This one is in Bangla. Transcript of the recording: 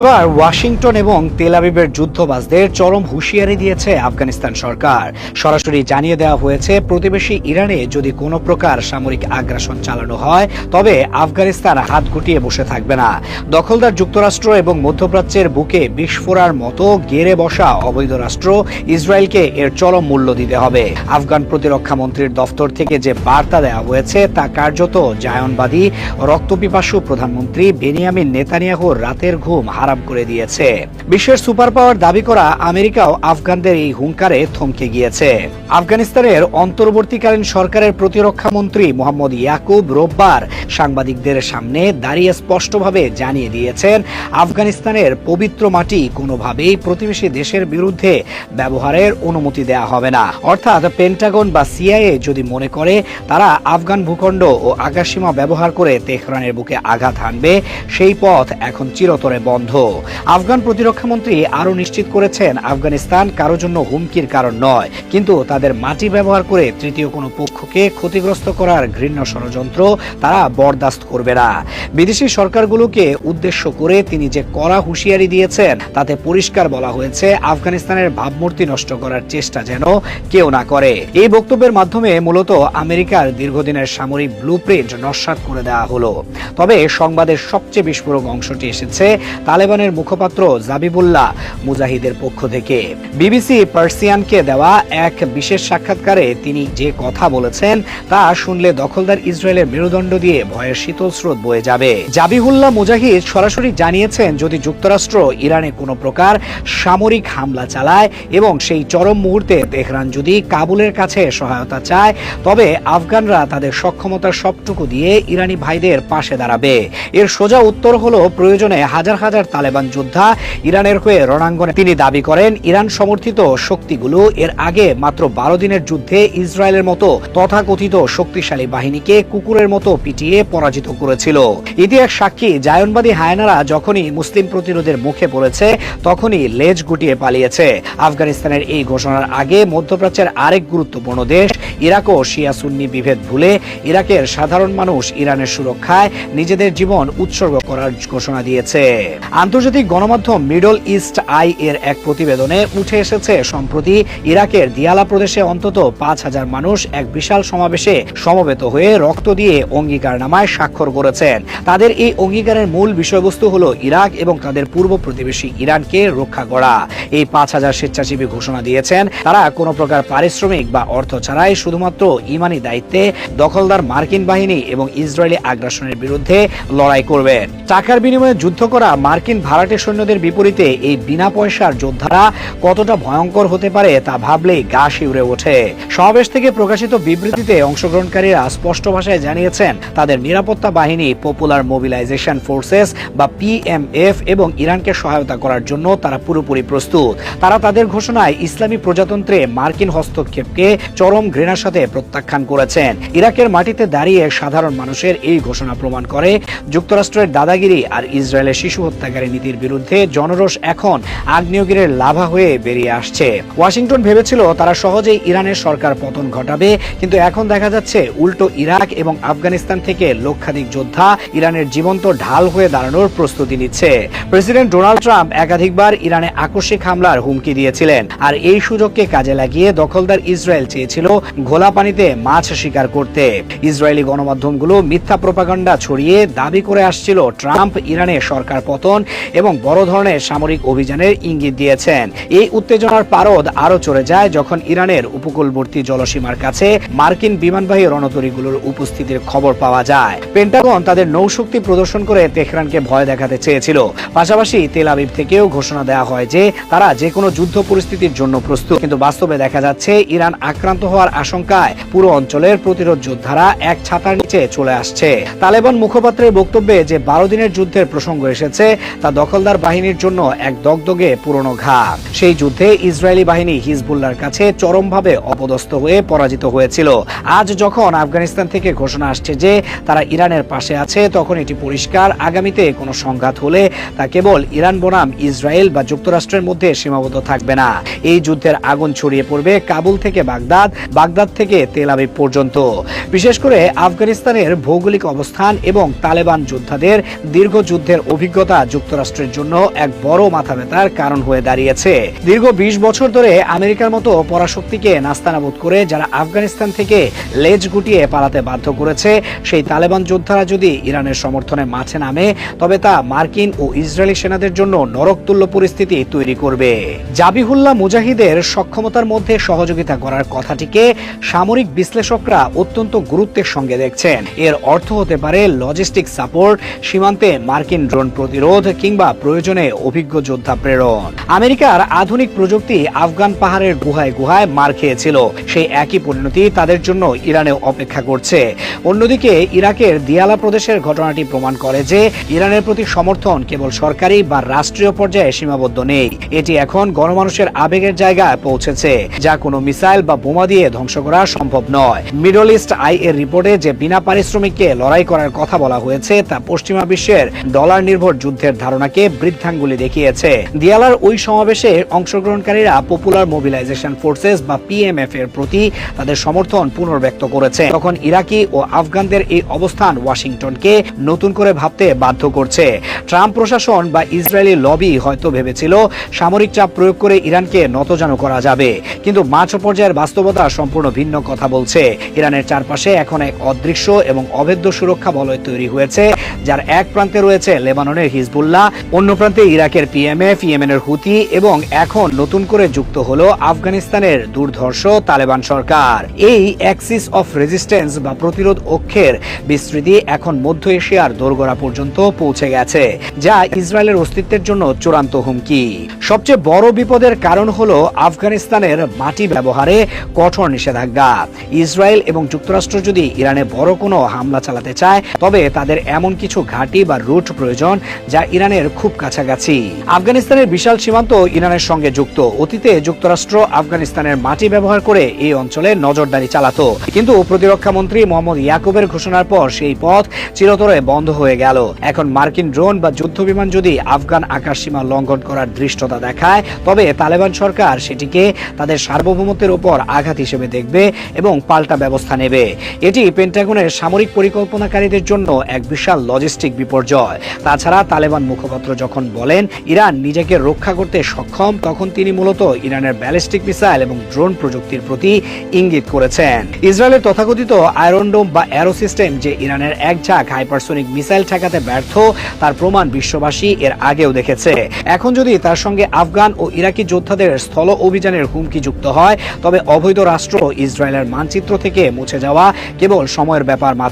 এবার ওয়াশিংটন এবং তেল আবিবের যুদ্ধবাজদের চরম হুঁশিয়ারি দিয়েছে আফগানিস্তান সরকার। সরাসরি জানিয়ে দেওয়া হয়েছে, প্রতিবেশী ইরানে যদি কোনো প্রকার সামরিক আগ্রাসন চালানো হয় তবে আফগানিস্তান হাত গুটিয়ে বসে থাকবে না। দখলদার যুক্তরাষ্ট্র এবং মধ্যপ্রাচ্যের বুকে বিস্ফোরার মতো গেড়ে বসা অবৈধ রাষ্ট্র ইসরায়েলকে এর চরম মূল্য দিতে হবে। আফগান প্রতিরক্ষা মন্ত্রীর দফতর থেকে যে বার্তা দেওয়া হয়েছে তা কার্যত জায়নবাদী রক্তপিপাসু প্রধানমন্ত্রী বেনিয়ামিন নেতানিয়াহুর রাতের ঘুম হারাম করে দিয়েছে। বিশ্বের সুপার পাওয়ার দাবি করা আমেরিকাও আফগানদের এই হুঙ্কারে থমকে গিয়েছে। আফগানিস্তানের অন্তর্বর্তীকালীন সরকারের প্রতিরক্ষা মন্ত্রী মোহাম্মদ ইয়াকুব রোববার সাংবাদিকদের সামনে দাঁড়িয়ে স্পষ্টভাবে জানিয়ে দিয়েছেন, আফগানিস্তানের পবিত্র মাটি কোনোভাবেই প্রতিবেশী দেশের বিরুদ্ধে ব্যবহারের অনুমতি দেওয়া হবে না। অর্থাৎ পেন্টাগন বা সিআইএ যদি মনে করে তারা আফগান ভূখণ্ড ও আকাশসীমা ব্যবহার করে তেহরানের বুকে আঘাত হানবে, সেই পথ এখন চিরতরে বন্ধ। আফগান প্রতিরক্ষামন্ত্রী আরও নিশ্চিত করেছেন, আফগানিস্তান কারো জন্য হুমকির কারণ নয়, কিন্তু তাদের মাটি ব্যবহার করে তৃতীয় কোনো পক্ষকে ক্ষতিগ্রস্ত করার ঘৃণ্য ষড়যন্ত্র তারা বরদাস্ত করবে না। বিদেশি সরকারগুলোকে উদ্দেশ্য করে তিনি যে কড়া হুঁশিয়ারি দিয়েছেন তাতে পরিষ্কার বলা হয়েছে, আফগানিস্তানের ভাবমূর্তি নষ্ট করার চেষ্টা যেন কেউ না করে। এই বক্তব্যের মাধ্যমে মূলত আমেরিকার দীর্ঘদিনের সামরিক ব্লুপ্রিন্ট নস্যাৎ করে দেওয়া হলো। তবে সংবাদের সবচেয়ে বিস্ফোরক অংশটি এসেছে তালেবানের মুখপাত্র জাবিবুল্লাহ মুজাহিদের পক্ষ থেকে। বিবিসি পার্সিয়ানকে দেওয়া এক বিশেষ সাক্ষাৎকারে তিনি যে কথা বলেছেন তা শুনলে দখলদার ইসরায়েলের মেরুদণ্ড দিয়ে ভয়ের শীতল স্রোত বয়ে যাবে। জাবিহুল্লাহ মুজাহিদ সরাসরি জানিয়েছেন, যদি যুক্তরাষ্ট্র ইরানে কোনো প্রকার সামরিক হামলা চালায় এবং সেই চরম মুহূর্তে তেহরান যদি কাবুলের কাছে সহায়তা চায়, তবে আফগানরা তাদের সক্ষমতার সবটুকু দিয়ে ইরানি ভাইদের পাশে দাঁড়াবে। এর সোজা উত্তর হলো, প্রয়োজনে হাজার হাজার তালেবান যোদ্ধা ইরানের হয়ে রণাঙ্গনে। তিনি দাবি করেন, ইরান সমর্থিত শক্তিগুলো এর আগে মাত্র 12 দিনের যুদ্ধে ইসরায়েলের মতো তথাকথিত শক্তিশালী বাহিনীকে কুকুরের মতো পিটিয়ে পরাজিত করেছিল। ইতিহাস সাক্ষী, জায়নবাদী হায়নারা যখনই মুসলিম প্রতিরোধের মুখে পড়েছে তখনই লেজ গুটিয়ে পালিয়েছে। আফগানিস্তানের এই ঘোষণার আগে মধ্যপ্রাচ্যের আরেক গুরুত্বপূর্ণ দেশ ইরাকও শিয়া সুন্নি বিভেদ ভুলে ইরাকের সাধারণ মানুষ ইরানের সুরক্ষায় নিজেদের জীবন উৎসর্গ করার ঘোষণা দিয়েছে। আন্তর্জাতিক গণমাধ্যম মিডল ইস্ট আই এর এক প্রতিবেদনে উঠে এসেছে, সম্প্রতি ইরাকের দিয়ালা প্রদেশে অন্তত 5000 মানুষ এক বিশাল সমাবেশে সমবেত হয়ে রক্ত দিয়ে অঙ্গীকারনামায় স্বাক্ষর করেছেন। তাদের এই অঙ্গীকারের মূল বিষয়বস্তু হলো ইরাক এবং তাদের পূর্ব প্রতিবেশী ইরানকে রক্ষা করা। এই 5000 স্বেচ্ছাসেবী ঘোষণা দিয়েছেন, তারা কোনো প্রকার পারিশ্রমিক বা অর্থ ছাড়াই শুধুমাত্র ইমানি দায়িত্বে দখলদার মার্কিন বাহিনী এবং ইসরায়েলি আগ্রাসনের বিরুদ্ধে লড়াই করবেন। টাকার বিনিময়ে যুদ্ধ করা মার্কিন ভাড়াটে সৈন্যদের বিপরীতে এই বিনা পয়সার যোদ্ধারা কতটা ভয়ঙ্কর হতে পারে তা ভাবলেই গা শিউরে ওঠে। সমাবেশ থেকে প্রকাশিত বিবৃতিতে অংশগ্রহণকারীরা স্পষ্ট ভাষায় জানিয়েছেন, তাদের নিরাপত্তা বাহিনী পপুলার মোবিলাইজেশন ফোর্সেস বা পিএমএফ এবং ইরানকে সহায়তা করার জন্য তারা পুরোপুরি প্রস্তুত। তারা তাদের ঘোষণায় ইসলামী প্রজাতন্ত্রে মার্কিন হস্তক্ষেপকে চরম ঘৃণার সাথে প্রত্যাখ্যান করেছেন। ইরাকের মাটিতে দাঁড়িয়ে সাধারণ মানুষের এই ঘোষণা প্রমাণ করে, যুক্তরাষ্ট্রের দাদাগিরি আর ইসরায়েলের শিশু হত্যাকারী নীতির বিরুদ্ধে জনরোষ এখন আগ্নেয়গিরির লাভা হয়ে বেরিয়ে আসছে। ওয়াশিংটন ভেবেছিল তারা সহজেই ইরানের সরকার পতন ঘটাবে, কিন্তু এখন দেখা যাচ্ছে উল্টো ইরাক এবং আফগানিস্তান থেকে লক্ষাধিক যোদ্ধা ইরানের জীবন্ত ঢাল হয়ে দাঁড়ানোর প্রস্তুতি নিচ্ছে। প্রেসিডেন্ট ডোনাল্ড ট্রাম্প একাধিকবার ইরানে আকস্মিক হামলার হুমকি দিয়েছিলেন, আর এই সুযোগকে কাজে লাগিয়ে দখলদার ইসরায়েল চেয়েছিল ঘোলা পানিতে মাছ শিকার করতে। ইসরায়েলি গণমাধ্যমগুলো মিথ্যা প্রোপাগান্ডা ছড়িয়ে দাবি করে আসছিল, ট্রাম্প ইরানে সরকার পতন এবং বড় ধরনের সামরিক অভিযানের ইঙ্গিত দিয়েছেন। এই উত্তেজনার পারদ আরো চড়ে যায় যখন ইরানের উপকূলবর্তী জলসীমার কাছে মার্কিন বিমানবাহী রণতরীগুলোর উপস্থিতির খবর পাওয়া যায়। পেন্টাগন তাদের নৌশক্তি প্রদর্শন করে তেহরানকে ভয় দেখাতে চেয়েছিল। পাশাপাশি তেল আবিব থেকেও ঘোষণা দেওয়া হয় যে তারা যে কোনো যুদ্ধ পরিস্থিতির জন্য প্রস্তুত, কিন্তু বাস্তবে দেখা যাচ্ছে ইরান আক্রান্ত হওয়ার আশঙ্কায় পুরো অঞ্চলের প্রতিরোধ যোদ্ধারা এক ছাতার নিচে চলে আসছে। তালেবান মুখপাত্রের বক্তব্যে যে 12 দিনের যুদ্ধের প্রসঙ্গ এসেছে তা দখলদার বাহিনীর জন্য এক দগদগে পুরনো ঘা। সেই যুদ্ধে ইসরায়েলি বাহিনী হিজবুল্লাহর কাছে চরমভাবে অপদস্থ হয়ে পরাজিত হয়েছিল। আজ যখন আফগানিস্তান থেকে ঘোষণা আসছে যে তারা ইরানের পাশে আছে, তখন এটি পরিষ্কার, আগামীতে কোনো সংঘাত হলে তা কেবল ইরান বনাম ইসরায়েল বা যুক্তরাষ্ট্রের মধ্যে সীমাবদ্ধ থাকবে না। এই যুদ্ধের আগুন ছড়িয়ে পড়বে কাবুল থেকে বাগদাদ, বাগদাদ থেকে তেল আবিব পর্যন্ত। বিশেষ করে আফগানিস্তানের ভৌগোলিক অবস্থান এবং তালেবান যোদ্ধাদের দীর্ঘ যুদ্ধের অভিজ্ঞতা যুক্ত যুক্তরাষ্ট্রের জন্য এক বড় মাথা ব্যথার কারণ হয়ে দাঁড়িয়েছে। দীর্ঘ 20 বছর ধরে আমেরিকার মতো পরাশক্তিকে নাস্তানাবুদ করে যারা আফগানিস্তান থেকে লেজ গুটিয়ে পালাতে বাধ্য করেছে, সেই তালেবান যোদ্ধারা যদি ইরানের সমর্থনে মাঠে নামে, তবে তা মার্কিন ও ইসরায়েলি সেনাদের জন্য নরকতুল্য পরিস্থিতি তৈরি করবে। জাবিহুল্লাহ মুজাহিদের সক্ষমতার মধ্যে সহযোগিতা করার কথাটিকে সামরিক বিশ্লেষকরা অত্যন্ত গুরুত্বের সঙ্গে দেখছেন। এর অর্থ হতে পারে লজিস্টিক সাপোর্ট, সীমান্তে মার্কিন ড্রোন প্রতিরোধ কিংবা প্রয়োজনে অভিজ্ঞ যোদ্ধা প্রেরণ। আমেরিকার আধুনিক প্রযুক্তি আফগান পাহাড়ের গুহায় গুহায় মার খেয়েছিল, সেই একই পরিণতি তাদের জন্য ইরানেও অপেক্ষা করছে। অন্যদিকে ইরাকের দিয়ালা প্রদেশের ঘটনাটি প্রমাণ করে যে ইরানের প্রতি সমর্থন কেবল সরকারি বা রাষ্ট্রীয় পর্যায়ে সীমাবদ্ধ নেই, এটি এখন গণমানুষের আবেগের জায়গায় পৌঁছেছে, যা কোনো মিসাইল বা বোমা দিয়ে ধ্বংস করা সম্ভব নয়। মিডল ইস্ট আই এর রিপোর্টে যে বিনা পারিশ্রমিককে লড়াই করার কথা বলা হয়েছে, তা পশ্চিমা বিশ্বের ডলার নির্ভর যুদ্ধের ধারণাকে বৃদ্ধাঙ্গুলি দেখিয়েছে। দিয়ালার ওই সমাবেশে অংশগ্রহণকারীরা পপুলার মোবিলাইজেশন ফোর্সেস বা পিএমএফ এর প্রতি তাদের সমর্থন পুনর্ব্যক্ত করেছে। তখন ইরাকি ও আফগানদের এই অবস্থান ওয়াশিংটনকে নতুন করে ভাবতে বাধ্য করছে। ট্রাম্প প্রশাসন বা ইসরায়েলি লবি হয়তো ভেবেছিল সামরিক চাপ প্রয়োগ করে ইরানকে নতজানু করা যাবে, কিন্তু মাঠ পর্যায়ের বাস্তবতা সম্পূর্ণ ভিন্ন কথা বলছে। ইরানের চারপাশে এখন এক অদৃশ্য এবং অভেদ্য সুরক্ষা বলয় তৈরি হয়েছে, যার এক প্রান্তে রয়েছে লেবাননের হিজবুল্লাহ, অন্য প্রান্তে ইরাকের পিএমএফ, ইয়েমেনের হুতি এবং এখন নতুন করে যুক্ত হলো আফগানিস্তানের দুর্ধর্ষ তালেবান সরকার। এই অ্যাক্সিস অফ রেজিস্ট্যান্স বা প্রতিরোধ অক্ষের বিস্তৃতি এখন মধ্য এশিয়ার দোরগোড়া পর্যন্ত পৌঁছে গেছে, যা ইসরায়েলের অস্তিত্বের জন্য চূড়ান্ত হুমকি। সবচেয়ে বড় বিপদের কারণ হলো আফগানিস্তানের মাটি ব্যবহারে কঠোর নিষেধাজ্ঞা। ইসরায়েল এবং যুক্তরাষ্ট্র যদি ইরানে বড় কোনো হামলা চালাতে চায়, তবে তাদের এমন কিছু ঘাঁটি বা রুট প্রয়োজন যা ইরানের খুব কাছাকাছি। আফগানিস্তানের বিশাল সীমান্ত ইরানের সঙ্গে যুক্ত। অতীতে যুক্তরাষ্ট্র আফগানিস্তানের মাটি ব্যবহার করে এই অঞ্চলে নজরদারি চালাতো, কিন্তু প্রতিরক্ষা মন্ত্রী মোহাম্মদ ইয়াকুবের ঘোষণার পর সেই পথ চিরতরে বন্ধ হয়ে গেল। এখন মার্কিন ড্রোন বা যুদ্ধ বিমান যদি আফগান আকাশসীমা লঙ্ঘন করার ধৃষ্টতা দেখায়, তবে তালেবান সরকার সেটিকে তাদের সার্বভৌমত্বের উপর আঘাত হিসেবে দেখবে এবং পাল্টা ব্যবস্থা নেবে। এটি পেন্টাগনের সামরিক পরিকল্পনাকারীদের জন্য এক বিশাল লজিস্টিক বিপর্যয়। তাছাড়া তালেবান মুখপাত্র যখন বলেন ইরান নিজেকে রক্ষা করতে সক্ষম, তখন তিনি মূলত ইরানের ব্যালিস্টিক মিসাইল এবং ড্রোন প্রযুক্তির প্রতি ইঙ্গিত করেছেন। ইসরায়েলের তথাকথিত আয়রন ডোম বা অ্যারো সিস্টেম যে ইরানের এক ঝাঁক হাইপারসোনিক মিসাইল ঠেকাতে ব্যর্থ, তার প্রমাণ বিশ্ববাসী এর আগেও দেখেছে। এখন যদি তার সঙ্গে আফগান ও ইরাকি যোদ্ধাদের স্থল অভিযানের হুমকি যুক্ত হয়, তবে অবৈধ রাষ্ট্র ইসরায়েলের মানচিত্র থেকে মুছে যাওয়া কেবল সময়ের ব্যাপার মাত্র।